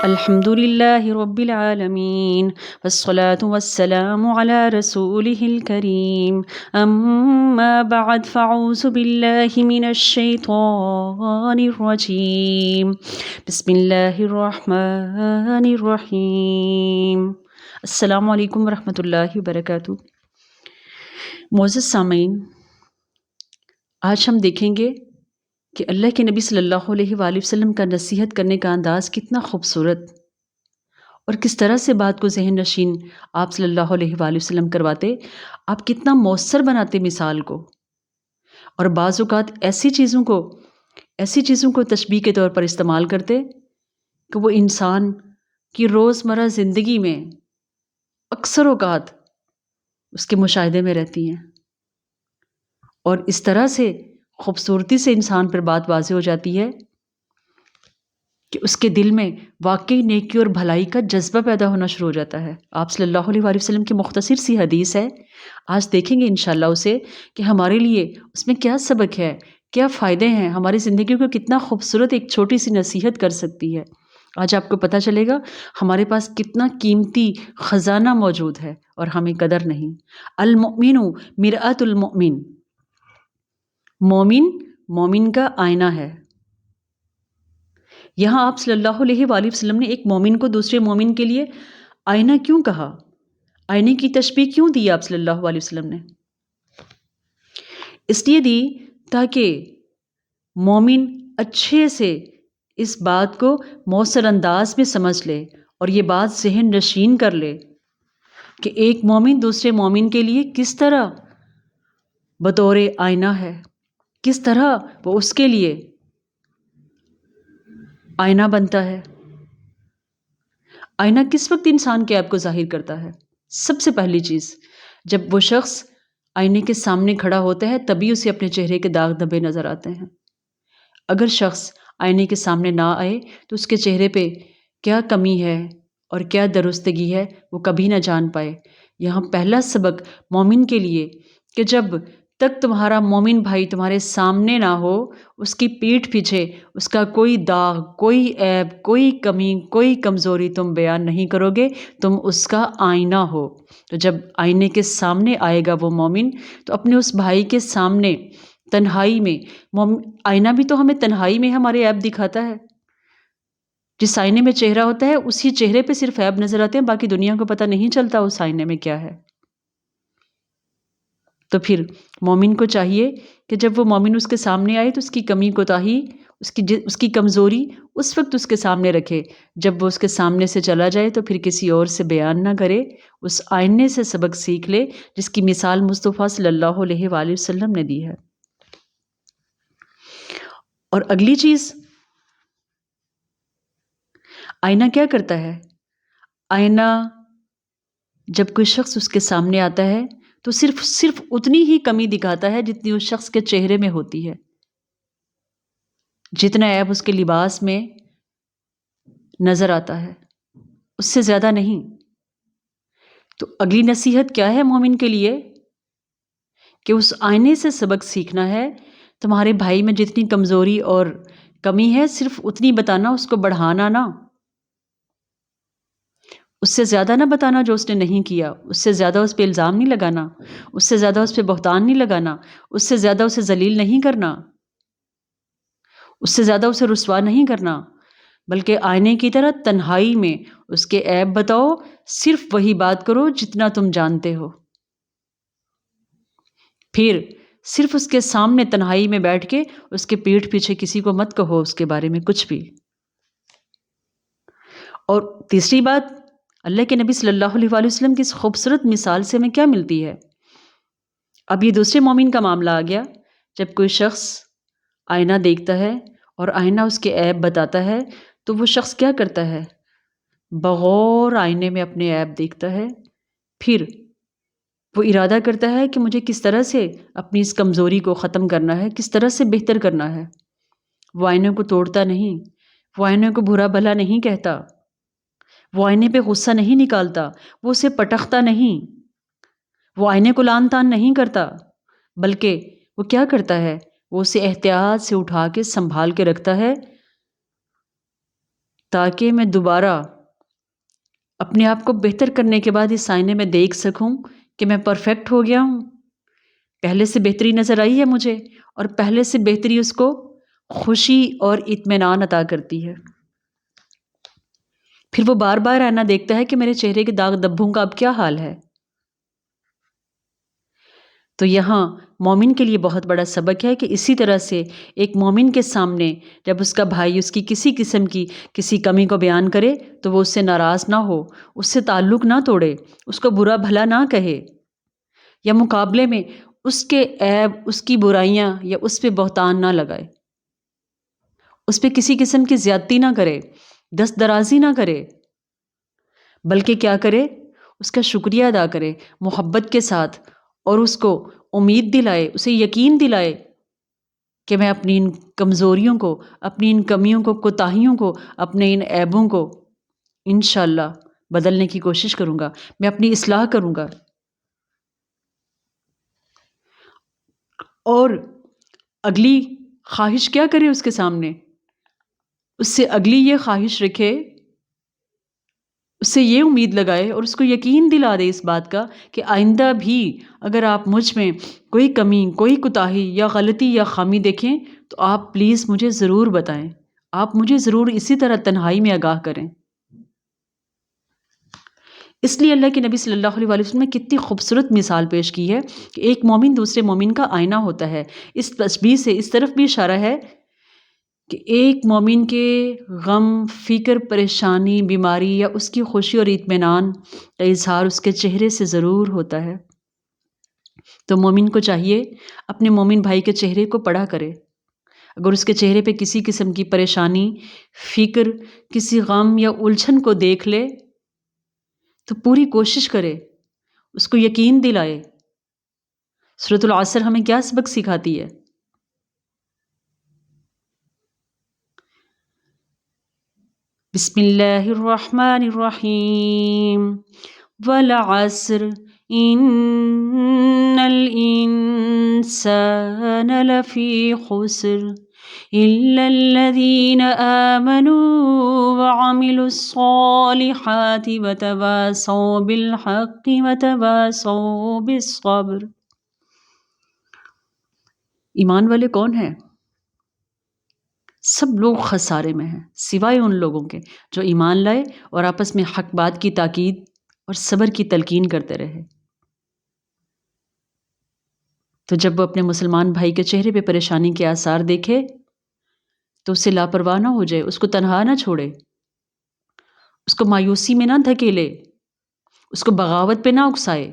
الحمد لله رب العالمين والصلاة والسلام على رسوله الكريم أما بعد فأعوذ بالله من الشيطان الرجيم بسم الله الرحمن الرحيم السلام علیکم ورحمۃ اللہ وبرکاتہ۔ معزز سامعین، آج ہم دیکھیں گے کہ اللہ کے نبی صلی اللہ علیہ وآلہ وسلم کا نصیحت کرنے کا انداز کتنا خوبصورت اور کس طرح سے بات کو ذہن نشین آپ صلی اللہ علیہ وآلہ وسلم کرواتے، آپ کتنا مؤثر بناتے مثال کو، اور بعض اوقات ایسی چیزوں کو تشبیہ کے طور پر استعمال کرتے کہ وہ انسان کی روزمرہ زندگی میں اکثر اوقات اس کے مشاہدے میں رہتی ہیں، اور اس طرح سے خوبصورتی سے انسان پر بات واضح ہو جاتی ہے کہ اس کے دل میں واقعی نیکی اور بھلائی کا جذبہ پیدا ہونا شروع ہو جاتا ہے۔ آپ صلی اللہ علیہ وآلہ وسلم کی مختصر سی حدیث ہے، آج دیکھیں گے انشاءاللہ اسے کہ ہمارے لیے اس میں کیا سبق ہے، کیا فائدے ہیں، ہماری زندگی کو کتنا خوبصورت ایک چھوٹی سی نصیحت کر سکتی ہے۔ آج آپ کو پتہ چلے گا ہمارے پاس کتنا قیمتی خزانہ موجود ہے اور ہمیں قدر نہیں۔ المؤمن مرآۃ المؤمن، مومن کا آئینہ ہے۔ یہاں آپ صلی اللہ علیہ وآلہ وسلم نے ایک مومن کو دوسرے مومن کے لیے آئینہ کیوں کہا، آئینے کی تشبیہ کیوں دی آپ صلی اللہ علیہ وسلم نے؟ اس لیے دی تاکہ مومن اچھے سے اس بات کو مؤثر انداز میں سمجھ لے اور یہ بات ذہن نشین کر لے کہ ایک مومن دوسرے مومن کے لیے کس طرح بطور آئینہ ہے، کس طرح وہ اس کے لیے آئینہ بنتا ہے۔ آئینہ کس وقت انسان کے عیب کو ظاہر کرتا ہے؟ سب سے پہلی چیز، جب وہ شخص آئینے کے سامنے کھڑا ہوتا ہے تبھی اسے اپنے چہرے کے داغ دھبے نظر آتے ہیں۔ اگر شخص آئینے کے سامنے نہ آئے تو اس کے چہرے پہ کیا کمی ہے اور کیا درستگی ہے وہ کبھی نہ جان پائے۔ یہاں پہلا سبق مومن کے لیے کہ جب تک تمہارا مومن بھائی تمہارے سامنے نہ ہو، اس کی پیٹھ پیچھے اس کا کوئی داغ، کوئی عیب، کوئی کمی، کوئی کمزوری تم بیان نہیں کرو گے، تم اس کا آئینہ ہو۔ تو جب آئینے کے سامنے آئے گا وہ مومن تو اپنے اس بھائی کے سامنے تنہائی میں، آئینہ بھی تو ہمیں تنہائی میں ہمارے عیب دکھاتا ہے۔ جس آئینے میں چہرہ ہوتا ہے اسی چہرے پہ صرف عیب نظر آتے ہیں، باقی دنیا کو پتہ نہیں چلتا اس آئینے میں کیا ہے۔ تو پھر مومن کو چاہیے کہ جب وہ مومن اس کے سامنے آئے تو اس کی کمی کوتاہی، اس کی کمزوری اس وقت اس کے سامنے رکھے، جب وہ اس کے سامنے سے چلا جائے تو پھر کسی اور سے بیان نہ کرے، اس آئینے سے سبق سیکھ لے جس کی مثال مصطفیٰ صلی اللہ علیہ وآلہ وسلم نے دی ہے۔ اور اگلی چیز، آئینہ کیا کرتا ہے؟ آئینہ جب کوئی شخص اس کے سامنے آتا ہے تو صرف اتنی ہی کمی دکھاتا ہے جتنی اس شخص کے چہرے میں ہوتی ہے، جتنا عیب اس کے لباس میں نظر آتا ہے، اس سے زیادہ نہیں۔ تو اگلی نصیحت کیا ہے مومن کے لیے کہ اس آئینے سے سبق سیکھنا ہے، تمہارے بھائی میں جتنی کمزوری اور کمی ہے صرف اتنی بتانا، اس کو بڑھانا نہ، اس سے زیادہ نہ بتانا جو اس نے نہیں کیا، اس سے زیادہ اس پہ الزام نہیں لگانا، اس سے زیادہ اس پہ بہتان نہیں لگانا، اس سے زیادہ اسے ذلیل نہیں کرنا، اس سے زیادہ اسے رسوا نہیں کرنا، بلکہ آئینے کی طرح تنہائی میں اس کے عیب بتاؤ، صرف وہی بات کرو جتنا تم جانتے ہو، پھر صرف اس کے سامنے تنہائی میں بیٹھ کے اس کے پیٹھ پیچھے کسی کو مت کہو اس کے بارے میں کچھ بھی۔ اور تیسری بات، اللہ کے نبی صلی اللہ علیہ وآلہ وسلم کی اس خوبصورت مثال سے ہمیں کیا ملتی ہے؟ اب یہ دوسرے مومن کا معاملہ آ گیا، جب کوئی شخص آئینہ دیکھتا ہے اور آئینہ اس کے عیب بتاتا ہے تو وہ شخص کیا کرتا ہے؟ بغور آئینے میں اپنے عیب دیکھتا ہے، پھر وہ ارادہ کرتا ہے کہ مجھے کس طرح سے اپنی اس کمزوری کو ختم کرنا ہے، کس طرح سے بہتر کرنا ہے۔ وہ آئینے کو توڑتا نہیں، وہ آئینے کو برا بھلا نہیں کہتا، وہ آئینے پہ غصہ نہیں نکالتا، وہ اسے پٹختا نہیں، وہ آئینے کو لان تان نہیں کرتا، بلکہ وہ کیا کرتا ہے؟ وہ اسے احتیاط سے اٹھا کے سنبھال کے رکھتا ہے تاکہ میں دوبارہ اپنے آپ کو بہتر کرنے کے بعد اس آئینے میں دیکھ سکوں کہ میں پرفیکٹ ہو گیا ہوں، پہلے سے بہتری نظر آئی ہے مجھے، اور پہلے سے بہتری اس کو خوشی اور اطمینان عطا کرتی ہے۔ پھر وہ بار بار آئینہ دیکھتا ہے کہ میرے چہرے کے داغ دھبوں کا اب کیا حال ہے۔ تو یہاں مومن کے لیے بہت بڑا سبق ہے کہ اسی طرح سے ایک مومن کے سامنے جب اس کا بھائی اس کی کسی قسم کی کسی کمی کو بیان کرے تو وہ اس سے ناراض نہ ہو، اس سے تعلق نہ توڑے، اس کو برا بھلا نہ کہے، یا مقابلے میں اس کے عیب، اس کی برائیاں یا اس پہ بہتان نہ لگائے، اس پہ کسی قسم کی زیادتی نہ کرے، دست درازی نہ کرے، بلکہ کیا کرے، اس کا شکریہ ادا کرے محبت کے ساتھ، اور اس کو امید دلائے، اسے یقین دلائے کہ میں اپنی ان کمزوریوں کو، اپنی ان کمیوں کو، کوتاہیوں کو، اپنے ان عیبوں کو انشاءاللہ بدلنے کی کوشش کروں گا، میں اپنی اصلاح کروں گا۔ اور اگلی خواہش کیا کرے اس کے سامنے، اس سے اگلی یہ خواہش رکھے، اس سے یہ امید لگائے اور اس کو یقین دلا دے اس بات کا کہ آئندہ بھی اگر آپ مجھ میں کوئی کمی، کوئی کوتاہی یا غلطی یا خامی دیکھیں تو آپ پلیز مجھے ضرور بتائیں، آپ مجھے ضرور اسی طرح تنہائی میں آگاہ کریں۔ اس لیے اللہ کے نبی صلی اللہ علیہ وسلم نے کتنی خوبصورت مثال پیش کی ہے کہ ایک مومن دوسرے مومن کا آئینہ ہوتا ہے۔ اس تشبیہ سے اس طرف بھی اشارہ ہے کہ ایک مومن کے غم، فکر، پریشانی، بیماری یا اس کی خوشی اور اطمینان کا اظہار اس کے چہرے سے ضرور ہوتا ہے۔ تو مومن کو چاہیے اپنے مومن بھائی کے چہرے کو پڑھا کرے، اگر اس کے چہرے پہ کسی قسم کی پریشانی، فکر، کسی غم یا الجھن کو دیکھ لے تو پوری کوشش کرے، اس کو یقین دلائے۔ سورۃ العصر ہمیں کیا سبق سکھاتی ہے؟ بسم اللہ الرحمن الرحیم، والعصر ان الانسان لفی خسر الا الذین آمنوا وعملوا الصالحات وتواصوا بالحق وتواصوا بالصبر۔ ایمان والے کون ہیں؟ سب لوگ خسارے میں ہیں سوائے ان لوگوں کے جو ایمان لائے اور آپس میں حق بات کی تاکید اور صبر کی تلقین کرتے رہے۔ تو جب وہ اپنے مسلمان بھائی کے چہرے پہ پریشانی کے آثار دیکھے تو اسے لاپرواہ نہ ہو جائے، اس کو تنہا نہ چھوڑے، اس کو مایوسی میں نہ دھکیلے، اس کو بغاوت پہ نہ اکسائے،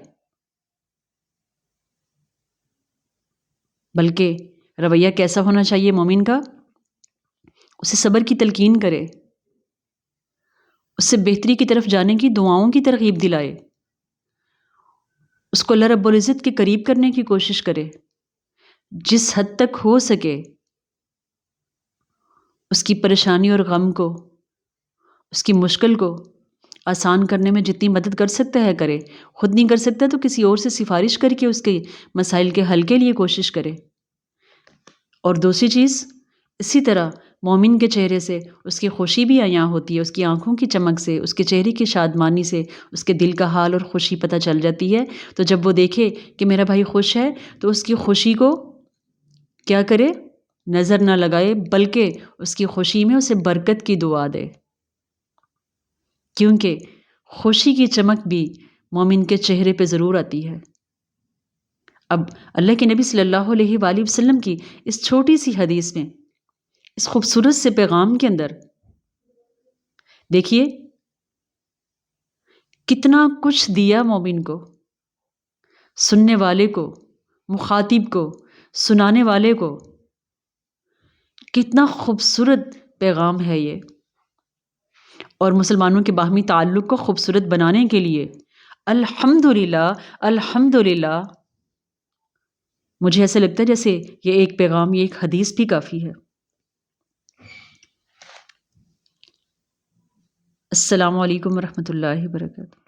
بلکہ رویہ کیسا ہونا چاہیے مومن کا؟ اسے صبر کی تلقین کرے، اس سے بہتری کی طرف جانے کی دعاؤں کی ترغیب دلائے، اس کو اللہ رب العزت کے قریب کرنے کی کوشش کرے، جس حد تک ہو سکے اس کی پریشانی اور غم کو، اس کی مشکل کو آسان کرنے میں جتنی مدد کر سکتا ہے کرے، خود نہیں کر سکتا تو کسی اور سے سفارش کر کے اس کے مسائل کے حل کے لیے کوشش کرے۔ اور دوسری چیز، اسی طرح مومن کے چہرے سے اس کی خوشی بھی عیاں ہوتی ہے، اس کی آنکھوں کی چمک سے، اس کے چہرے کی شادمانی سے اس کے دل کا حال اور خوشی پتہ چل جاتی ہے۔ تو جب وہ دیکھے کہ میرا بھائی خوش ہے تو اس کی خوشی کو کیا کرے؟ نظر نہ لگائے، بلکہ اس کی خوشی میں اسے برکت کی دعا دے، کیونکہ خوشی کی چمک بھی مومن کے چہرے پہ ضرور آتی ہے۔ اب اللہ کے نبی صلی اللہ علیہ وآلہ وسلم کی اس چھوٹی سی حدیث میں، اس خوبصورت سے پیغام کے اندر دیکھیے کتنا کچھ دیا مومن کو، سننے والے کو، مخاطب کو، سنانے والے کو، کتنا خوبصورت پیغام ہے یہ۔ اور مسلمانوں کے باہمی تعلق کو خوبصورت بنانے کے لیے الحمدللہ الحمدللہ مجھے ایسا لگتا ہے جیسے یہ ایک پیغام، یہ ایک حدیث بھی کافی ہے۔ السلام علیکم ورحمۃ اللہ وبرکاتہ۔